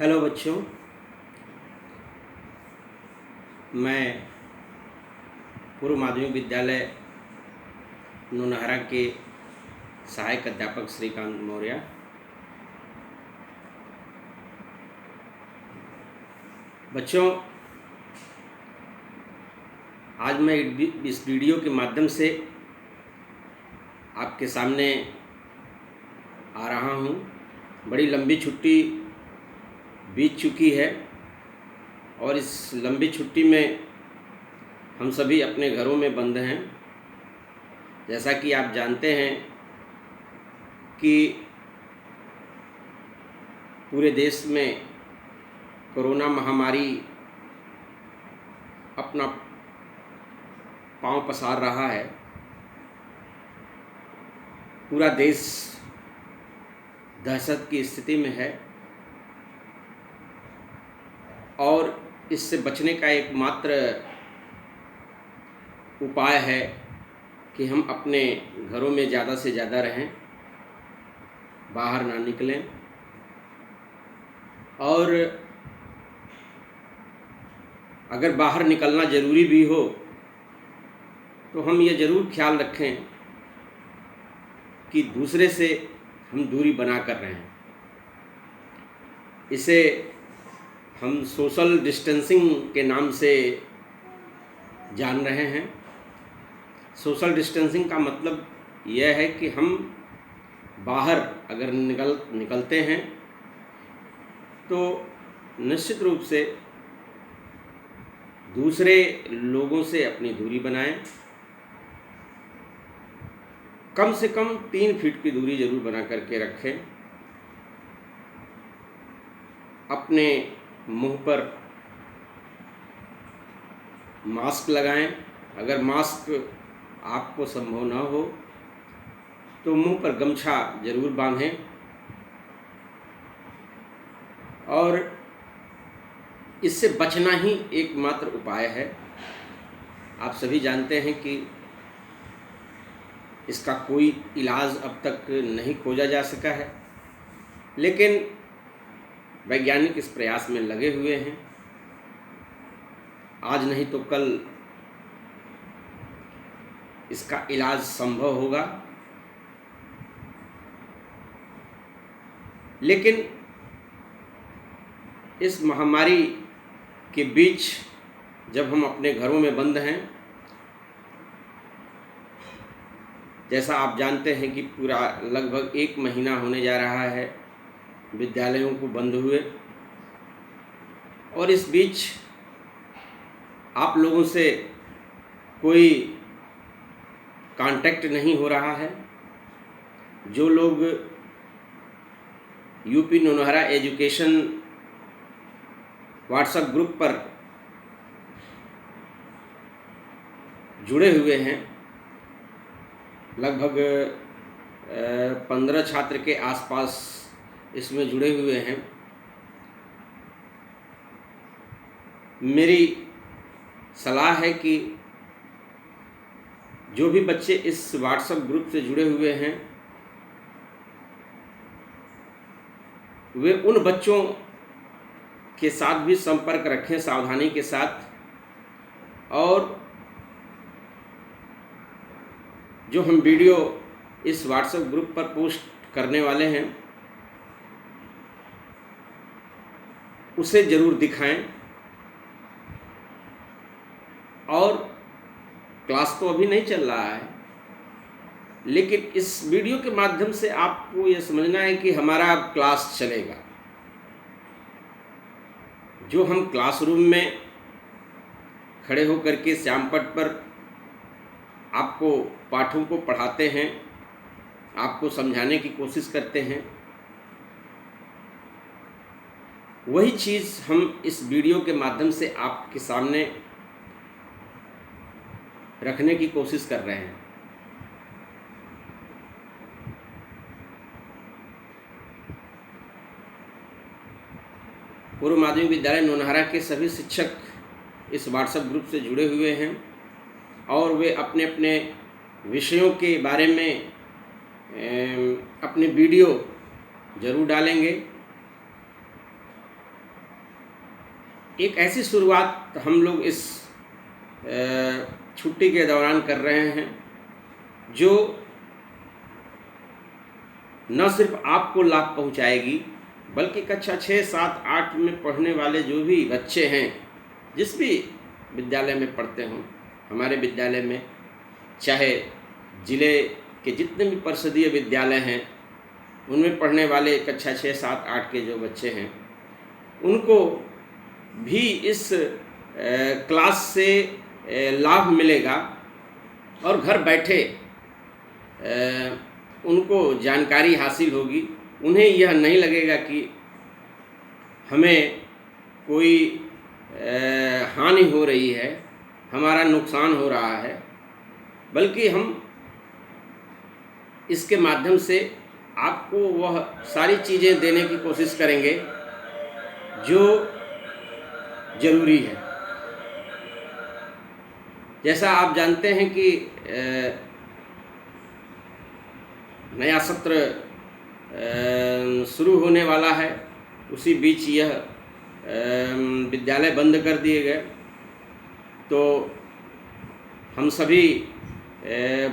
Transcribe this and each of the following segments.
Hello बच्चों, मैं पूर्व माध्यमिक विद्यालय नौनहरा के सहायक अध्यापक श्रीकांत मौर्य। बच्चों, आज मैं इस वीडियो के माध्यम से आपके सामने आ रहा हूँ। बड़ी लंबी छुट्टी बीत चुकी है और इस लंबी छुट्टी में हम सभी अपने घरों में बंद हैं। जैसा कि आप जानते हैं कि पूरे देश में कोरोना महामारी अपना पांव पसार रहा है। पूरा देश दहशत की स्थिति में है और इससे बचने का एकमात्र उपाय है कि हम अपने घरों में ज़्यादा से ज़्यादा रहें, बाहर ना निकलें और अगर बाहर निकलना ज़रूरी भी हो तो हम ये ज़रूर ख्याल रखें कि दूसरे से हम दूरी बना कर रहें। इसे हम सोशल डिस्टेंसिंग के नाम से जान रहे हैं। सोशल डिस्टेंसिंग का मतलब यह है कि हम बाहर अगर निकलते हैं तो निश्चित रूप से दूसरे लोगों से अपनी दूरी बनाएं। कम से कम 3 फीट की दूरी जरूर बना करके रखें। अपने मुंह पर मास्क लगाएं। अगर मास्क आपको संभव न हो तो मुंह पर गमछा जरूर बांधें। और इससे बचना ही एकमात्र उपाय है। आप सभी जानते हैं कि इसका कोई इलाज अब तक नहीं खोजा जा सका है, लेकिन वैज्ञानिक इस प्रयास में लगे हुए हैं। आज नहीं तो कल इसका इलाज संभव होगा। लेकिन इस महामारी के बीच जब हम अपने घरों में बंद हैं, जैसा आप जानते हैं कि पूरा लगभग 1 महीना होने जा रहा है विद्यालयों को बंद हुए, और इस बीच आप लोगों से कोई कांटेक्ट नहीं हो रहा है। जो लोग UP Nonhara education WhatsApp group पर जुड़े हुए हैं, लगभग 15 छात्र के आसपास इसमें जुड़े हुए हैं। मेरी सलाह है कि जो भी बच्चे इस व्हाट्सएप ग्रुप से जुड़े हुए हैं वे उन बच्चों के साथ भी संपर्क रखें सावधानी के साथ, और जो हम वीडियो इस व्हाट्सएप ग्रुप पर पोस्ट करने वाले हैं उसे ज़रूर दिखाएं। और क्लास तो अभी नहीं चल रहा है, लेकिन इस वीडियो के माध्यम से आपको यह समझना है कि हमारा क्लास चलेगा। जो हम क्लासरूम में खड़े होकर के श्यामपट्ट पर आपको पाठों को पढ़ाते हैं, आपको समझाने की कोशिश करते हैं, वही चीज़ हम इस वीडियो के माध्यम से आपके सामने रखने की कोशिश कर रहे हैं। पूर्व माध्यमिक विद्यालय नौनहरा के सभी शिक्षक इस व्हाट्सएप ग्रुप से जुड़े हुए हैं और वे अपने अपने विषयों के बारे में अपने वीडियो ज़रूर डालेंगे। एक ऐसी शुरुआत हम लोग इस छुट्टी के दौरान कर रहे हैं जो न सिर्फ आपको लाभ पहुंचाएगी, बल्कि कक्षा 6, 7, 8 में पढ़ने वाले जो भी बच्चे हैं, जिस भी विद्यालय में पढ़ते हों, हमारे विद्यालय में चाहे ज़िले के जितने भी परिषदीय विद्यालय हैं उनमें पढ़ने वाले कक्षा 6, 7, 8 के जो बच्चे हैं, उनको भी इस क्लास से लाभ मिलेगा और घर बैठे उनको जानकारी हासिल होगी। उन्हें यह नहीं लगेगा कि हमें कोई हानि हो रही है, हमारा नुकसान हो रहा है, बल्कि हम इसके माध्यम से आपको वह सारी चीज़ें देने की कोशिश करेंगे जो ज़रूरी है। जैसा आप जानते हैं कि नया सत्र शुरू होने वाला है, उसी बीच यह विद्यालय बंद कर दिए गए, तो हम सभी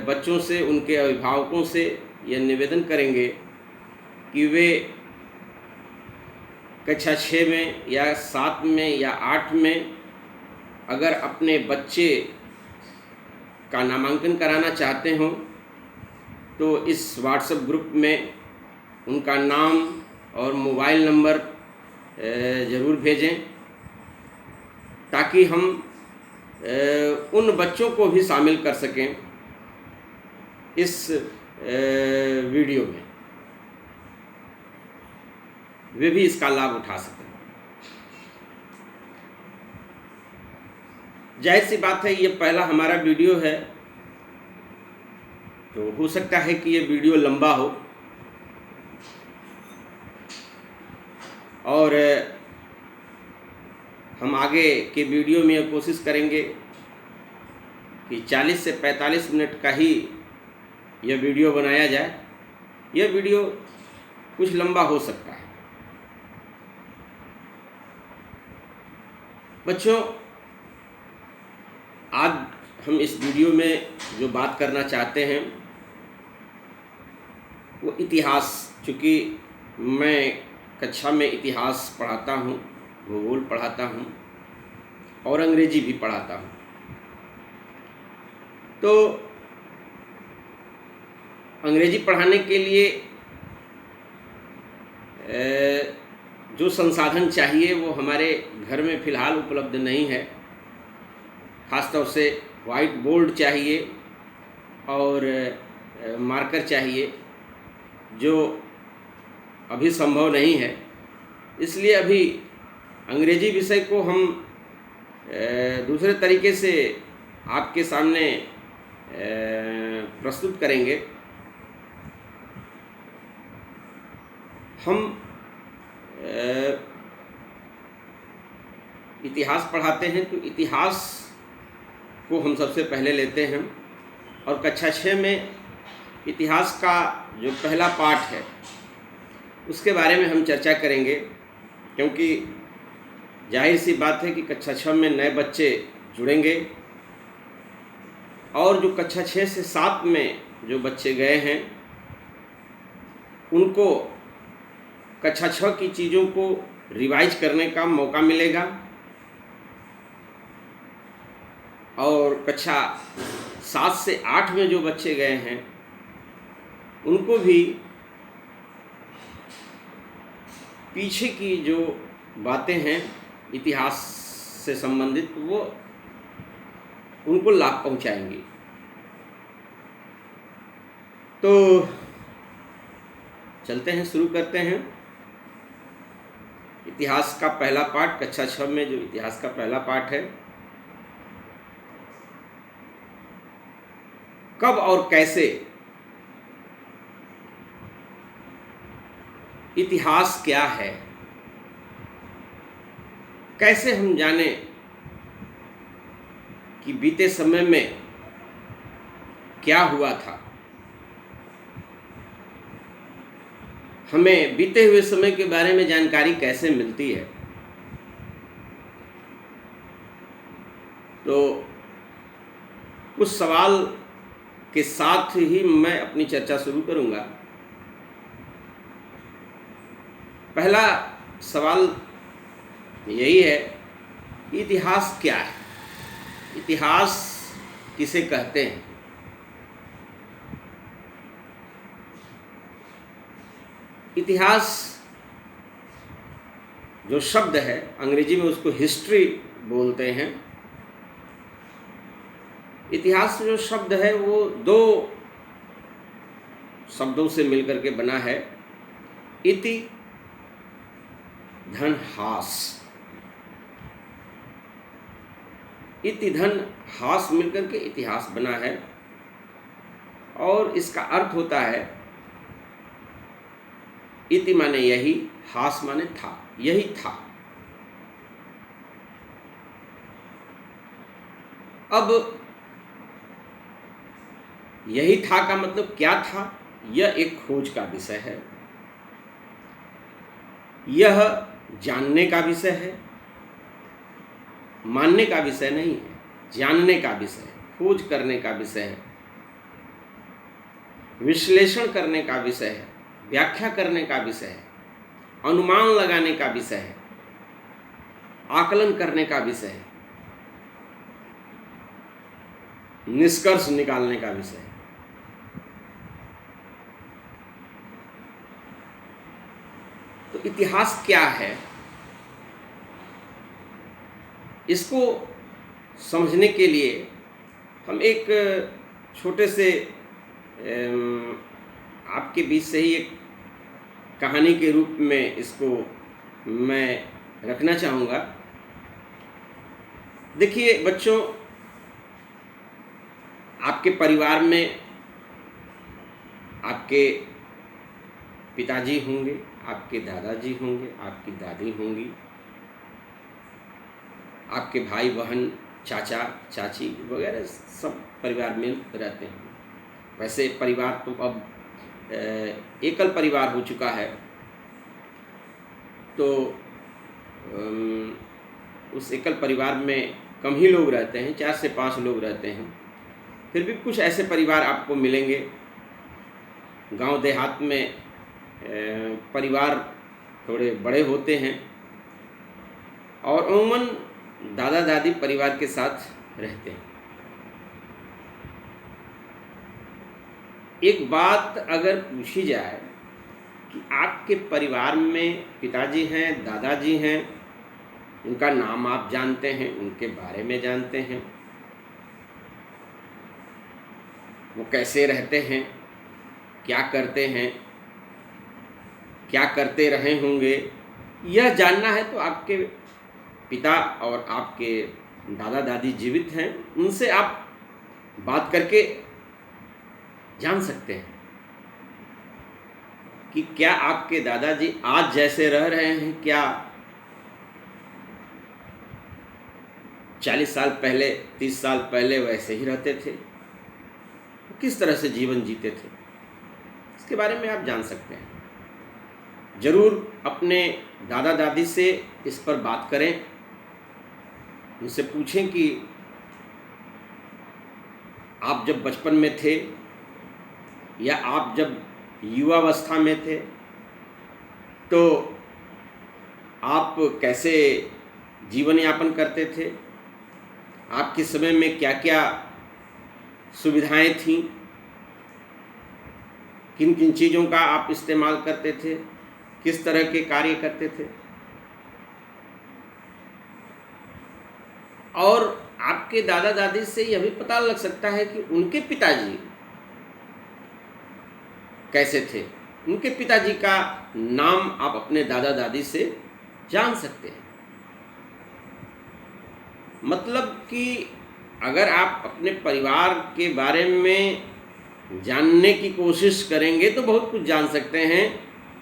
बच्चों से, उनके अभिभावकों से यह निवेदन करेंगे कि वे कक्षा 6 में या 7 में या 8 में अगर अपने बच्चे का नामांकन कराना चाहते हों तो इस व्हाट्सएप ग्रुप में उनका नाम और मोबाइल नंबर ज़रूर भेजें, ताकि हम उन बच्चों को भी शामिल कर सकें इस वीडियो में, वे भी इसका लाभ उठा सकें। जाहिर सी बात है, ये पहला हमारा वीडियो है, तो हो सकता है कि ये वीडियो लंबा हो और हम आगे के वीडियो में यह कोशिश करेंगे कि 40 से 45 मिनट का ही यह वीडियो बनाया जाए। यह वीडियो कुछ लंबा हो सकता है। बच्चों, आज हम इस वीडियो में जो बात करना चाहते हैं वो इतिहास, चूँकि मैं कक्षा में इतिहास पढ़ाता हूँ, भूगोल पढ़ाता हूँ और अंग्रेजी भी पढ़ाता हूँ, तो अंग्रेजी पढ़ाने के लिए जो संसाधन चाहिए वो हमारे घर में फ़िलहाल उपलब्ध नहीं है। ख़ासतौर से वाइट बोर्ड चाहिए और मार्कर चाहिए, जो अभी संभव नहीं है। इसलिए अभी अंग्रेजी विषय को हम दूसरे तरीके से आपके सामने प्रस्तुत करेंगे। हम इतिहास पढ़ाते हैं, तो इतिहास को हम सबसे पहले लेते हैं और कक्षा 6 में इतिहास का जो पहला पाठ है उसके बारे में हम चर्चा करेंगे, क्योंकि जाहिर सी बात है कि कक्षा 6 में नए बच्चे जुड़ेंगे और जो कक्षा 6 से 7 में जो बच्चे गए हैं उनको कक्षा 6 की चीज़ों को रिवाइज करने का मौका मिलेगा और कक्षा 7 से 8 में जो बच्चे गए हैं उनको भी पीछे की जो बातें हैं इतिहास से संबंधित, वो उनको लाभ पहुंचाएंगी। तो चलते हैं, शुरू करते हैं। इतिहास का पहला पाठ, कक्षा 6 में जो इतिहास का पहला पाठ है, कब और कैसे इतिहास क्या है, कैसे हम जाने कि बीते समय में क्या हुआ था, हमें बीते हुए समय के बारे में जानकारी कैसे मिलती है। तो उस सवाल के साथ ही मैं अपनी चर्चा शुरू करूंगा। पहला सवाल यही है कि इतिहास क्या है, इतिहास किसे कहते हैं। इतिहास जो शब्द है, अंग्रेजी में उसको हिस्ट्री बोलते हैं। इतिहास जो शब्द है वो दो शब्दों से मिलकर के बना है, इति धन हास। इति धन हास मिलकर के इतिहास बना है और इसका अर्थ होता है इति माने यही, हास माने था, यही था। अब यही था का मतलब क्या था? यह एक खोज का विषय है, यह जानने का विषय है, मानने का विषय नहीं है, जानने का विषय है, खोज करने का विषय है, विश्लेषण करने का विषय है, व्याख्या करने का विषय है, अनुमान लगाने का विषय है, आकलन करने का विषय है, निष्कर्ष निकालने का विषय है। तो इतिहास क्या है, इसको समझने के लिए हम एक छोटे से आपके बीच से ही एक कहानी के रूप में इसको मैं रखना चाहूँगा। देखिए बच्चों, आपके परिवार में आपके पिताजी होंगे, आपके दादाजी होंगे, आपकी दादी होंगी, आपके भाई बहन, चाचा चाची वगैरह सब परिवार में रहते हैं। वैसे परिवार तो अब एकल परिवार हो चुका है, तो उस एकल परिवार में कम ही लोग रहते हैं, 4 से 5 लोग रहते हैं। फिर भी कुछ ऐसे परिवार आपको मिलेंगे। गांव देहात में परिवार थोड़े बड़े होते हैं और अमूमन दादा दादी परिवार के साथ रहते हैं। एक बात अगर पूछी जाए कि आपके परिवार में पिताजी हैं, दादाजी हैं, उनका नाम आप जानते हैं, उनके बारे में जानते हैं, वो कैसे रहते हैं, क्या करते हैं, क्या करते रहे होंगे, यह जानना है तो आपके पिता और आपके दादा दादी जीवित हैं, उनसे आप बात करके जान सकते हैं कि क्या आपके दादाजी आज जैसे रह रहे हैं, क्या 40 साल पहले, 30 साल पहले वैसे ही रहते थे, किस तरह से जीवन जीते थे, इसके बारे में आप जान सकते हैं। ज़रूर अपने दादा दादी से इस पर बात करें, उनसे पूछें कि आप जब बचपन में थे या आप जब युवावस्था में थे तो आप कैसे जीवन यापन करते थे, आपके समय में क्या क्या सुविधाएं थीं, किन किन चीज़ों का आप इस्तेमाल करते थे, किस तरह के कार्य करते थे। और आपके दादा दादी से यह भी पता लग सकता है कि उनके पिताजी कैसे थे। उनके पिताजी का नाम आप अपने दादा दादी से जान सकते हैं। मतलब कि अगर आप अपने परिवार के बारे में जानने की कोशिश करेंगे तो बहुत कुछ जान सकते हैं।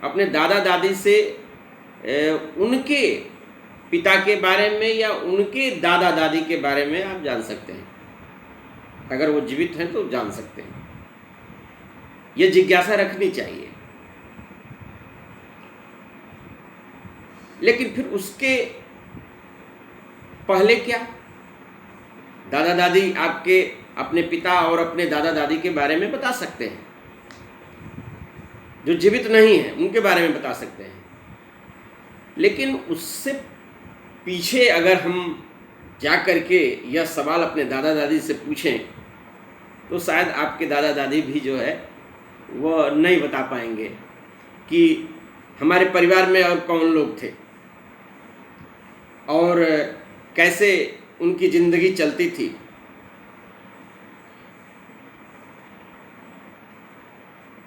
अपने दादा दादी से उनके पिता के बारे में या उनके दादा दादी के बारे में आप जान सकते हैं। अगर वो जीवित हैं तो जान सकते हैं। ये जिज्ञासा रखनी चाहिए। लेकिन फिर उसके पहले क्या? दादा दादी आपके अपने पिता और अपने दादा दादी के बारे में बता सकते हैं, जो जीवित नहीं हैं उनके बारे में बता सकते हैं। लेकिन उससे पीछे अगर हम जा कर के यह सवाल अपने दादा दादी से पूछें तो शायद आपके दादा दादी भी जो है वह नहीं बता पाएंगे कि हमारे परिवार में और कौन लोग थे और कैसे उनकी ज़िंदगी चलती थी।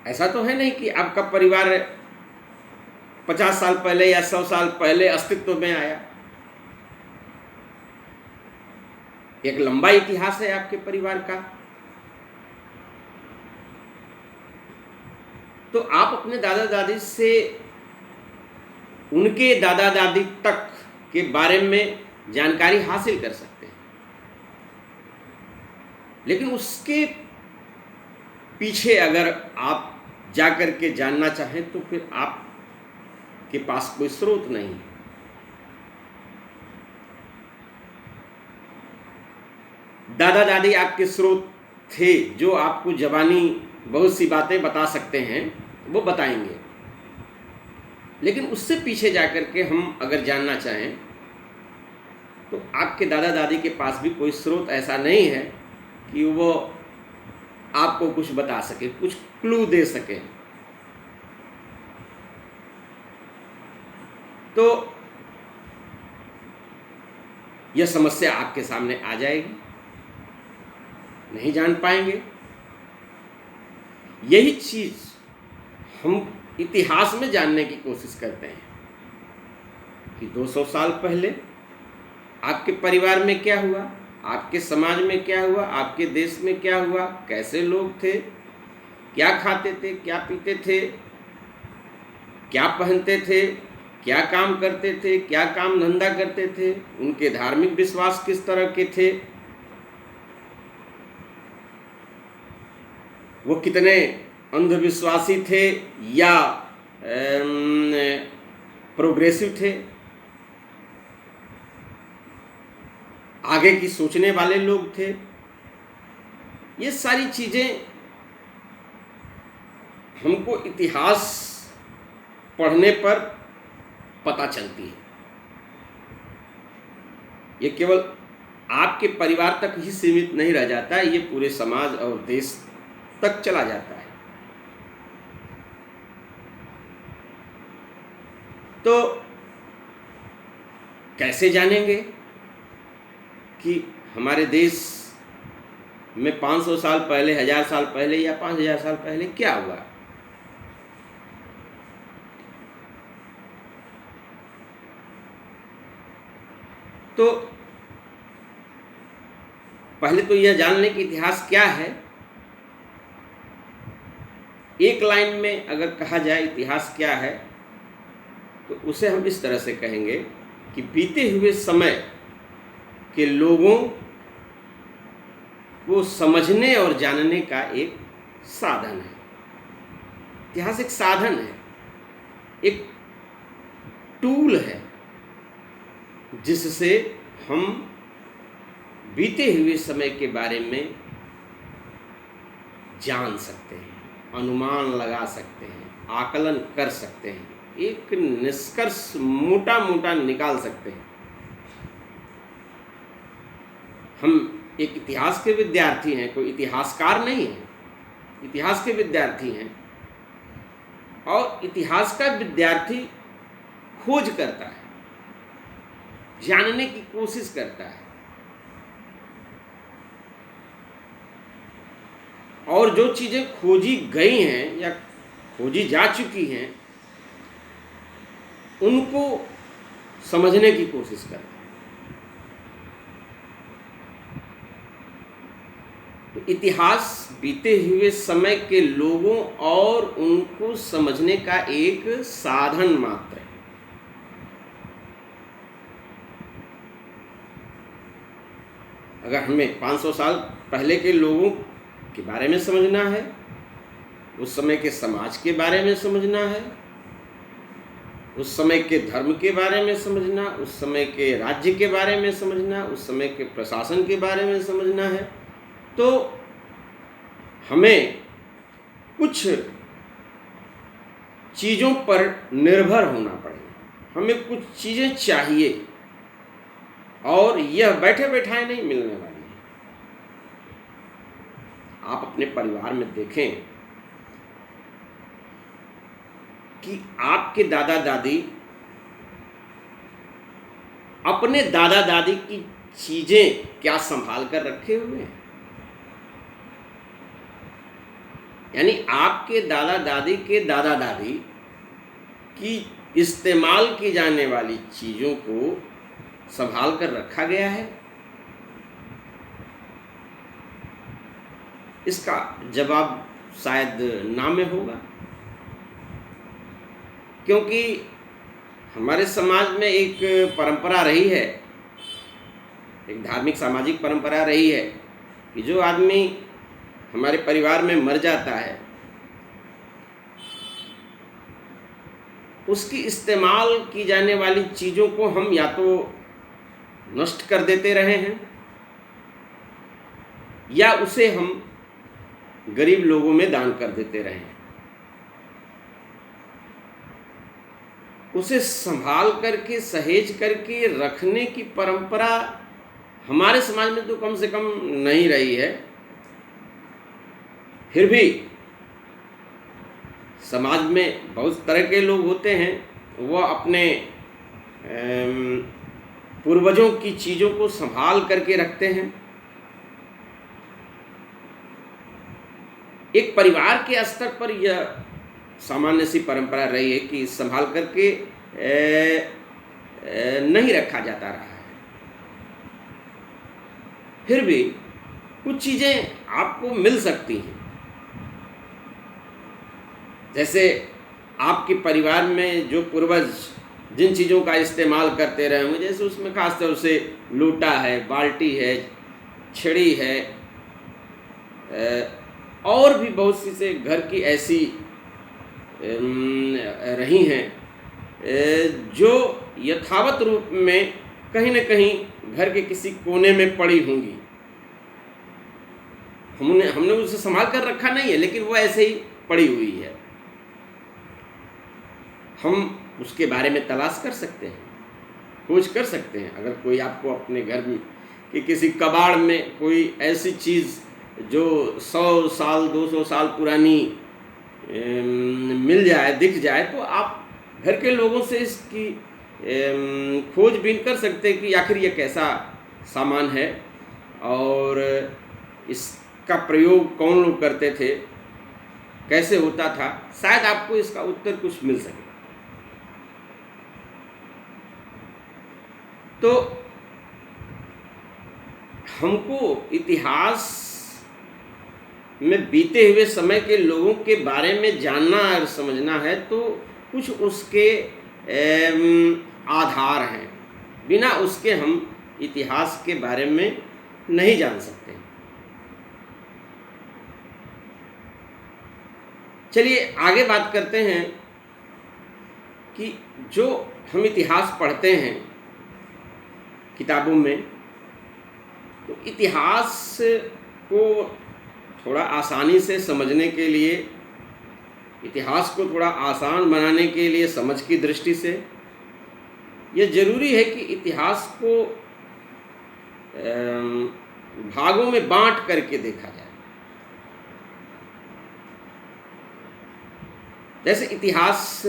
ऐसा तो है नहीं कि आपका परिवार 50 साल पहले या 100 साल पहले अस्तित्व में आया। एक लंबा इतिहास है आपके परिवार का। तो आप अपने दादा दादी से उनके दादा दादी तक के बारे में जानकारी हासिल कर सकते हैं, लेकिन उसके पीछे अगर आप जा कर के जानना चाहें तो फिर आपके पास कोई स्रोत नहीं है। दादा दादी आपके स्रोत थे जो आपको ज़बानी बहुत सी बातें बता सकते हैं, वो बताएंगे। लेकिन उससे पीछे जाकर के हम अगर जानना चाहें तो आपके दादा दादी के पास भी कोई स्रोत ऐसा नहीं है कि वो आपको कुछ बता सके, कुछ क्लू दे सके। तो यह समस्या आपके सामने आ जाएगी, नहीं जान पाएंगे। यही चीज़ हम इतिहास में जानने की कोशिश करते हैं कि 200 साल पहले आपके परिवार में क्या हुआ, आपके समाज में क्या हुआ, आपके देश में क्या हुआ, कैसे लोग थे, क्या खाते थे, क्या पीते थे, क्या पहनते थे, क्या काम करते थे, क्या काम धंधा करते थे, उनके धार्मिक विश्वास किस तरह के थे, वो कितने अंधविश्वासी थे या प्रोग्रेसिव थे, आगे की सोचने वाले लोग थे। ये सारी चीज़ें हमको इतिहास पढ़ने पर पता चलती है। ये केवल आपके परिवार तक ही सीमित नहीं रह जाता है, ये पूरे समाज और देश तक चला जाता है। तो कैसे जानेंगे कि हमारे देश में 500 साल पहले, 1000 साल पहले या 5000 साल पहले क्या हुआ? तो पहले तो यह जान लें कि इतिहास क्या है। एक लाइन में अगर कहा जाए इतिहास क्या है तो उसे हम इस तरह से कहेंगे कि बीते हुए समय के लोगों को समझने और जानने का एक साधन है। इतिहास एक साधन है, एक टूल है जिससे हम बीते हुए समय के बारे में जान सकते हैं, अनुमान लगा सकते हैं, आकलन कर सकते हैं, एक निष्कर्ष मोटा मोटा निकाल सकते हैं। हम एक इतिहास के विद्यार्थी हैं, कोई इतिहासकार नहीं है, इतिहास के विद्यार्थी हैं। और इतिहास का विद्यार्थी खोज करता है, जानने की कोशिश करता है, और जो चीज़ें खोजी गई हैं या खोजी जा चुकी हैं उनको समझने की कोशिश करता है। तो इतिहास बीते हुए समय के लोगों और उनको समझने का एक साधन मात्र है। अगर हमें 500 साल पहले के लोगों के बारे में समझना है, उस समय के समाज के बारे में समझना है, उस समय के धर्म के बारे में समझना, उस समय के राज्य के बारे में समझना, उस समय के प्रशासन के बारे में समझना है, तो हमें कुछ चीज़ों पर निर्भर होना पड़ेगा। हमें कुछ चीज़ें चाहिए और यह बैठे बैठाए नहीं मिलने वाली है। आप अपने परिवार में देखें कि आपके दादा दादी अपने दादा दादी की चीज़ें क्या संभाल कर रखे हुए हैं। यानी आपके दादा दादी के दादा दादी की इस्तेमाल की जाने वाली चीज़ों को संभाल कर रखा गया है। इसका जवाब शायद ना में होगा, क्योंकि हमारे समाज में एक परंपरा रही है, एक धार्मिक सामाजिक परंपरा रही है कि जो आदमी हमारे परिवार में मर जाता है उसकी इस्तेमाल की जाने वाली चीज़ों को हम या तो नष्ट कर देते रहे हैं या उसे हम गरीब लोगों में दान कर देते रहे हैं। उसे संभाल करके सहेज करके रखने की परंपरा हमारे समाज में तो कम से कम नहीं रही है। फिर भी समाज में बहुत तरह के लोग होते हैं, वह अपने पूर्वजों की चीज़ों को संभाल करके रखते हैं। एक परिवार के स्तर पर यह सामान्य सी परंपरा रही है कि संभाल करके नहीं रखा जाता रहा है। फिर भी कुछ चीज़ें आपको मिल सकती हैं। जैसे आपके परिवार में जो पूर्वज जिन चीज़ों का इस्तेमाल करते रहे होंगे, जैसे उसमें खास तौर से लोटा है, बाल्टी है, छड़ी है, और भी बहुत सी से घर की ऐसी रही हैं जो यथावत रूप में कहीं न कहीं घर के किसी कोने में पड़ी होंगी। हमने उसे संभाल कर रखा नहीं है, लेकिन वो ऐसे ही पड़ी हुई है। हम उसके बारे में तलाश कर सकते हैं, खोज कर सकते हैं। अगर कोई आपको अपने घर में कि किसी कबाड़ में कोई ऐसी चीज़ जो 100 साल 200 साल पुरानी मिल जाए, दिख जाए, तो आप घर के लोगों से इसकी खोजबीन कर सकते हैं कि आखिर ये कैसा सामान है और इसका प्रयोग कौन लोग करते थे, कैसे होता था। शायद आपको इसका उत्तर कुछ मिल सके। तो हमको इतिहास में बीते हुए समय के लोगों के बारे में जानना और समझना है, तो कुछ उसके आधार हैं। बिना उसके हम इतिहास के बारे में नहीं जान सकते। चलिए आगे बात करते हैं कि जो हम इतिहास पढ़ते हैं किताबों में, तो इतिहास को थोड़ा आसानी से समझने के लिए, इतिहास को थोड़ा आसान बनाने के लिए समझ की दृष्टि से यह जरूरी है कि इतिहास को भागों में बांट करके देखा जाए। जैसे इतिहास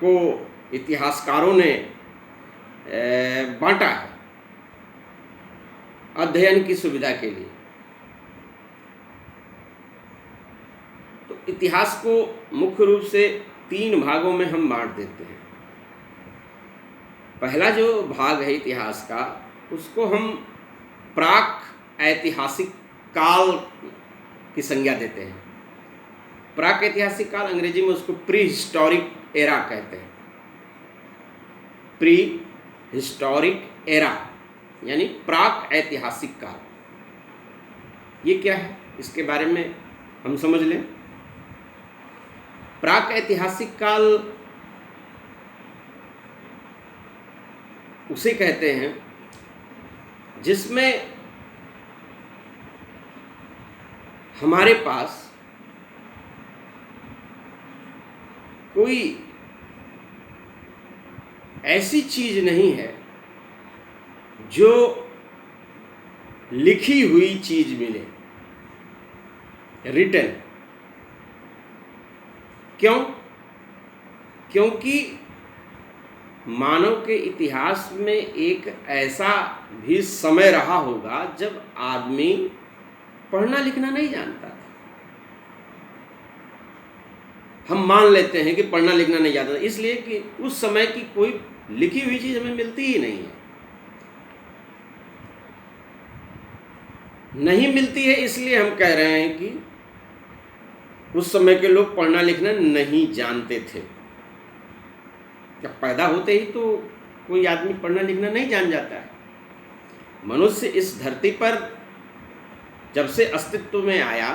को इतिहासकारों ने बांटा है अध्ययन की सुविधा के लिए। तो इतिहास को मुख्य रूप से 3 भागों में हम बांट देते हैं। पहला जो भाग है इतिहास का, उसको हम प्राक ऐतिहासिक काल की संज्ञा देते हैं। प्राक ऐतिहासिक काल, अंग्रेजी में उसको प्री हिस्टोरिक एरा कहते हैं। प्री हिस्टोरिक एरा यानी प्राक ऐतिहासिक काल। ये क्या है, इसके बारे में हम समझ लें। प्राक ऐतिहासिक काल उसे कहते हैं जिसमें हमारे पास कोई ऐसी चीज नहीं है जो लिखी हुई चीज मिले, रिटन। क्यों? क्योंकि मानव के इतिहास में एक ऐसा भी समय रहा होगा जब आदमी पढ़ना लिखना नहीं जानता था। हम मान लेते हैं कि पढ़ना लिखना नहीं जानता, इसलिए कि उस समय की कोई लिखी हुई चीज हमें मिलती ही नहीं है। नहीं मिलती है इसलिए हम कह रहे हैं कि उस समय के लोग पढ़ना लिखना नहीं जानते थे। जब पैदा होते ही तो कोई आदमी पढ़ना लिखना नहीं जान जाता है। मनुष्य इस धरती पर जब से अस्तित्व में आया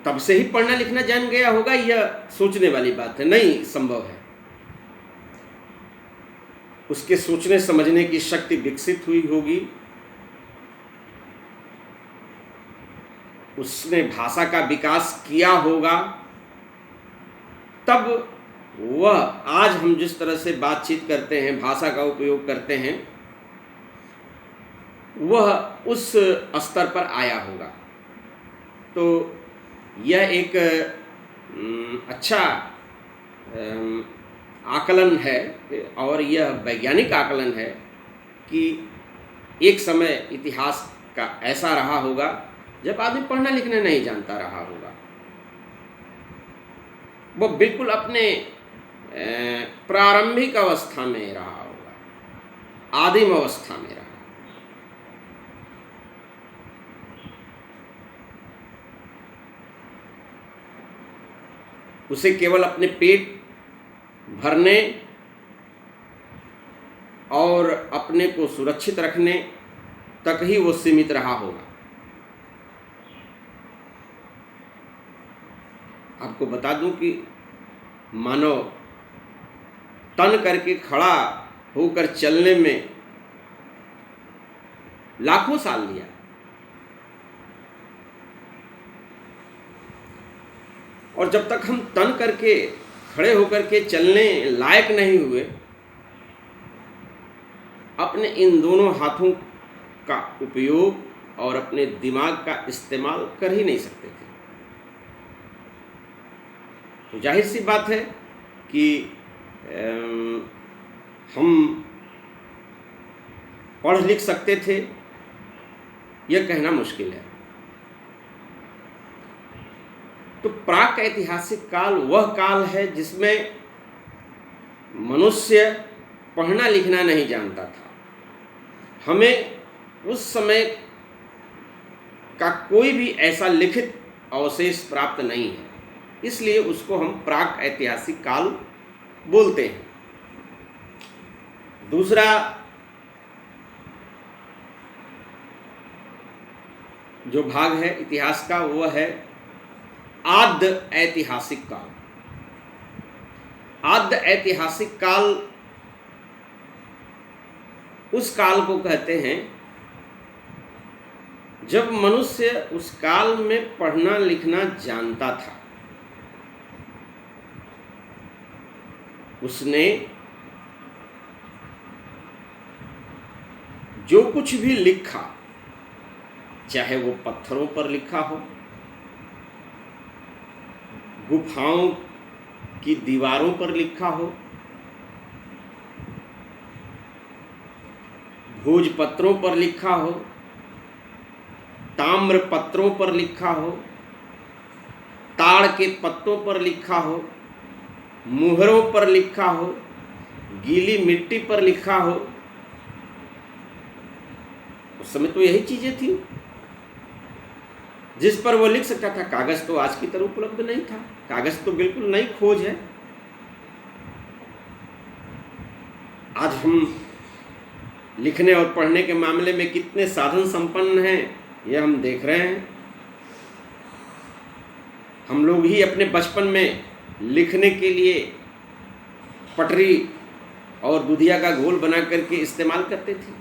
तब से ही पढ़ना लिखना जान गया होगा, यह सोचने वाली बात है, नहीं संभव है। उसके सोचने समझने की शक्ति विकसित हुई होगी, उसने भाषा का विकास किया होगा, तब वह आज हम जिस तरह से बातचीत करते हैं, भाषा का उपयोग करते हैं, वह उस स्तर पर आया होगा। तो यह एक अच्छा आकलन है और यह वैज्ञानिक आकलन है कि एक समय इतिहास का ऐसा रहा होगा जब आदमी पढ़ना लिखना नहीं जानता रहा होगा। वह बिल्कुल अपने प्रारंभिक अवस्था में रहा होगा, आदिम अवस्था में रहा। उसे केवल अपने पेट भरने और अपने को सुरक्षित रखने तक ही वो सीमित रहा होगा। आपको बता दूं कि मानव तन करके खड़ा होकर चलने में लाखों साल लिया। और जब तक हम तन करके खड़े होकर के चलने लायक नहीं हुए, अपने इन दोनों हाथों का उपयोग और अपने दिमाग का इस्तेमाल कर ही नहीं सकते थे। तो जाहिर सी बात है कि हम पढ़ लिख सकते थे, यह कहना मुश्किल है। तो प्राक ऐतिहासिक काल वह काल है जिसमें मनुष्य पढ़ना लिखना नहीं जानता था। हमें उस समय का कोई भी ऐसा लिखित अवशेष प्राप्त नहीं है, इसलिए उसको हम प्राक ऐतिहासिक काल बोलते हैं। दूसरा जो भाग है इतिहास का वह है आद्य ऐतिहासिक काल। आद्य ऐतिहासिक काल उस काल को कहते हैं जब मनुष्य उस काल में पढ़ना लिखना जानता था। उसने जो कुछ भी लिखा, चाहे वो पत्थरों पर लिखा हो, गुफाओं की दीवारों पर लिखा हो, भोजपत्रों पर लिखा हो, ताम्र पत्रों पर लिखा हो, ताड़ के पत्तों पर लिखा हो, मुहरों पर लिखा हो, गीली मिट्टी पर लिखा हो। उस समय तो यही चीजें थी जिस पर वो लिख सकता था। कागज तो आज की तरह उपलब्ध नहीं था, कागज तो बिल्कुल नई खोज है। आज हम लिखने और पढ़ने के मामले में कितने साधन संपन्न हैं, यह हम देख रहे हैं। हम लोग ही अपने बचपन में लिखने के लिए पटरी और दूधिया का घोल बना करके इस्तेमाल करते थे।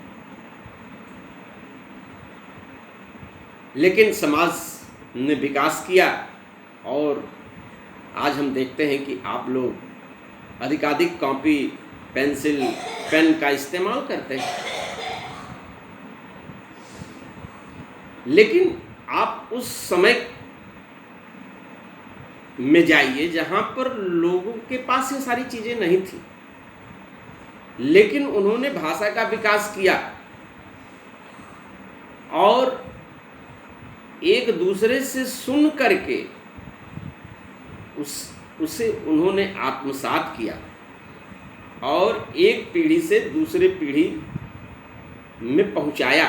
लेकिन समाज ने विकास किया और आज हम देखते हैं कि आप लोग अधिकाधिक कॉपी, पेंसिल, पेन का इस्तेमाल करते हैं। लेकिन आप उस समय में जाइए जहाँ पर लोगों के पास ये सारी चीज़ें नहीं थी, लेकिन उन्होंने भाषा का विकास किया और एक दूसरे से सुन करके उसे उन्होंने आत्मसात किया और एक पीढ़ी से दूसरे पीढ़ी में पहुंचाया।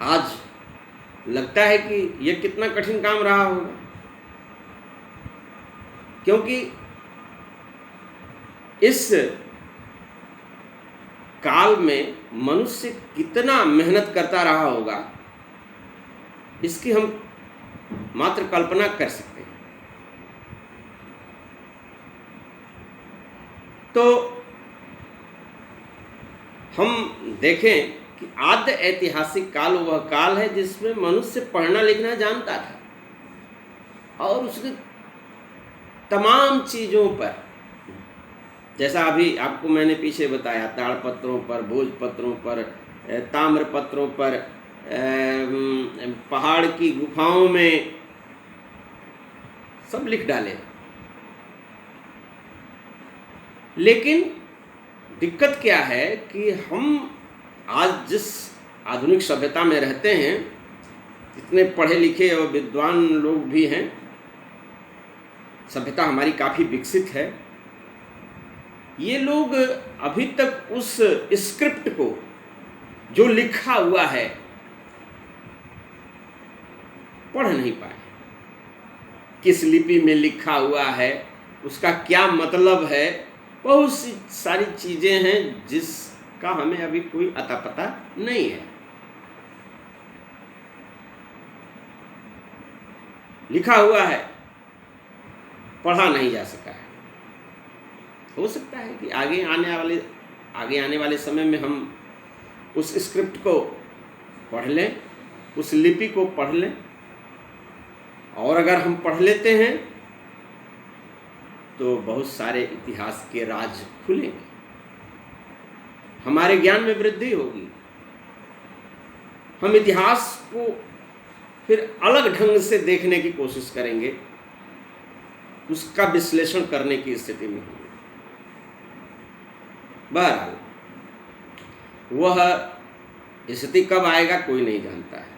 आज लगता है कि यह कितना कठिन काम रहा होगा, क्योंकि इस काल में मनुष्य कितना मेहनत करता रहा होगा, इसकी हम मात्र कल्पना कर सकते हैं। तो हम देखें कि आद्य ऐतिहासिक काल वह काल है जिसमें मनुष्य पढ़ना लिखना जानता था और उसके तमाम चीज़ों पर, जैसा अभी आपको मैंने पीछे बताया, ताड़पत्रों पर, भोजपत्रों पर, ताम्र पत्रों पर, पहाड़ की गुफाओं में सब लिख डाले। लेकिन दिक्कत क्या है कि हम आज जिस आधुनिक सभ्यता में रहते हैं, इतने पढ़े लिखे और विद्वान लोग भी हैं, सभ्यता हमारी काफ़ी विकसित है, ये लोग अभी तक उस स्क्रिप्ट को जो लिखा हुआ है पढ़ नहीं पाए। किस लिपि में लिखा हुआ है, उसका क्या मतलब है, बहुत सी सारी चीज़ें हैं जिसका हमें अभी कोई अता पता नहीं है। लिखा हुआ है, पढ़ा नहीं जा सका है। हो सकता है कि आगे आने वाले समय में हम उस स्क्रिप्ट को पढ़ लें, उस लिपि को पढ़ लें, और अगर हम पढ़ लेते हैं तो बहुत सारे इतिहास के राज खुलेंगे, हमारे ज्ञान में वृद्धि होगी, हम इतिहास को फिर अलग ढंग से देखने की कोशिश करेंगे, उसका विश्लेषण करने की स्थिति में होंगे। बहरहाल वह स्थिति कब आएगा कोई नहीं जानता है।